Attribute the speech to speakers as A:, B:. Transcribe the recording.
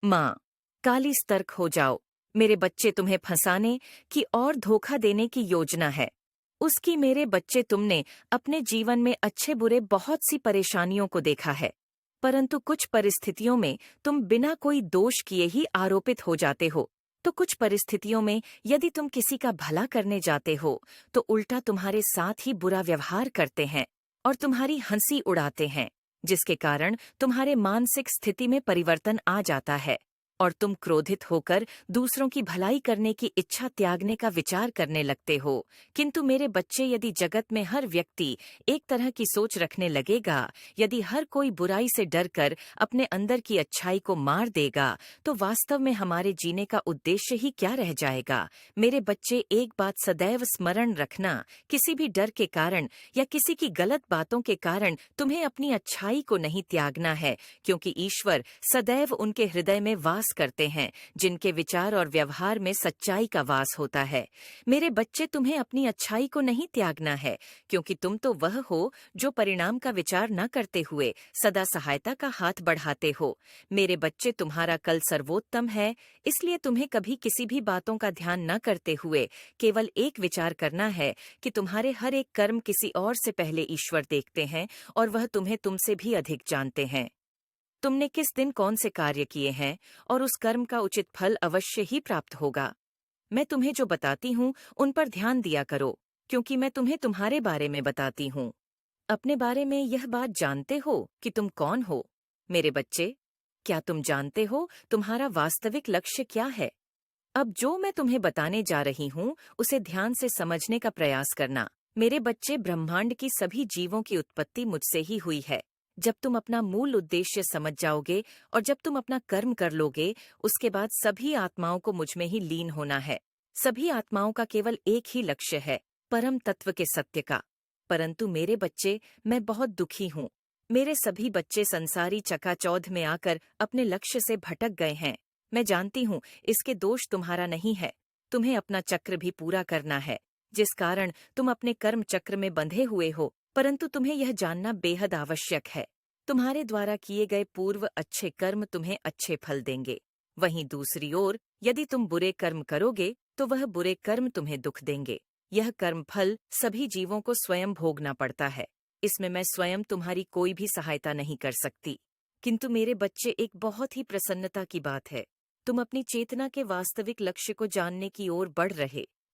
A: माँ, काली सतर्क हो जाओ। मेरे बच्चे तुम्हें फंसाने की और धोखा देने की योजना है। उसकी मेरे बच्चे तुमने अपने जीवन में अच्छे बुरे बहुत सी परेशानियों को देखा है, परंतु कुछ परिस्थितियों में तुम बिना कोई दोष किए ही आरोपित हो जाते हो। तो कुछ परिस्थितियों में यदि तुम किसी का भला करने जाते हो, तो उल्टा तुम्हारे साथ ही बुरा व्यवहार करते हैं और तुम्हारी हंसी उड़ाते हैं, जिसके कारण तुम्हारे मानसिक स्थिति में परिवर्तन आ जाता है और तुम क्रोधित होकर दूसरों की भलाई करने की इच्छा त्यागने का विचार करने लगते हो। किंतु मेरे बच्चे, यदि जगत में हर व्यक्ति एक तरह की सोच रखने लगेगा, यदि हर कोई बुराई से डरकर अपने अंदर की अच्छाई को मार देगा, तो वास्तव में हमारे जीने का उद्देश्य ही क्या रह जाएगा। मेरे बच्चे, एक बात सदैव स्मरण रखना, किसी भी डर के कारण या किसी की गलत बातों के कारण तुम्हें अपनी अच्छाई को नहीं त्यागना है, क्योंकि ईश्वर सदैव उनके हृदय में वास करते हैं जिनके विचार और व्यवहार में सच्चाई का वास होता है। मेरे बच्चे, तुम्हें अपनी अच्छाई को नहीं त्यागना है, क्योंकि तुम तो वह हो जो परिणाम का विचार न करते हुए सदा सहायता का हाथ बढ़ाते हो। मेरे बच्चे, तुम्हारा कल सर्वोत्तम है, इसलिए तुम्हें कभी किसी भी बातों का ध्यान न करते हुए केवल एक विचार करना है कि तुम्हारे हर एक कर्म किसी और से पहले ईश्वर देखते हैं और वह तुम्हें तुमसे भी अधिक जानते हैं। तुमने किस दिन कौन से कार्य किए हैं और उस कर्म का उचित फल अवश्य ही प्राप्त होगा। मैं तुम्हें जो बताती हूँ उन पर ध्यान दिया करो, क्योंकि मैं तुम्हें तुम्हारे बारे में बताती हूँ। अपने बारे में यह बात जानते हो कि तुम कौन हो? मेरे बच्चे, क्या तुम जानते हो तुम्हारा वास्तविक लक्ष्य क्या है? अब जो मैं तुम्हें बताने जा रही हूँ उसे ध्यान से समझने का प्रयास करना। मेरे बच्चे, ब्रह्मांड की सभी जीवों की उत्पत्ति मुझसे ही हुई है। जब तुम अपना मूल उद्देश्य समझ जाओगे और जब तुम अपना कर्म कर लोगे, उसके बाद सभी आत्माओं को मुझ में ही लीन होना है। सभी आत्माओं का केवल एक ही लक्ष्य है, परम तत्व के सत्य का। परंतु मेरे बच्चे, मैं बहुत दुखी हूँ। मेरे सभी बच्चे संसारी चकाचौंध में आकर अपने लक्ष्य से भटक गए हैं। मैं जानती हूँ इसके दोष तुम्हारा नहीं है। तुम्हें अपना चक्र भी पूरा करना है, जिस कारण तुम अपने कर्म चक्र में बंधे हुए हो, परंतु तुम्हें यह जानना बेहद आवश्यक है। तुम्हारे द्वारा किए गए पूर्व अच्छे कर्म तुम्हें अच्छे फल देंगे। वहीं दूसरी ओर, यदि तुम बुरे कर्म करोगे तो वह बुरे कर्म तुम्हें दुख देंगे। यह कर्म फल सभी जीवों को स्वयं भोगना पड़ता है। इसमें मैं स्वयं तुम्हारी कोई भी सहायता नहीं कर सकती। किंतु मेरे बच्चे, एक बहुत ही प्रसन्नता की बात है, तुम अपनी चेतना के वास्तविक लक्ष्य को जानने की ओर बढ़ रहे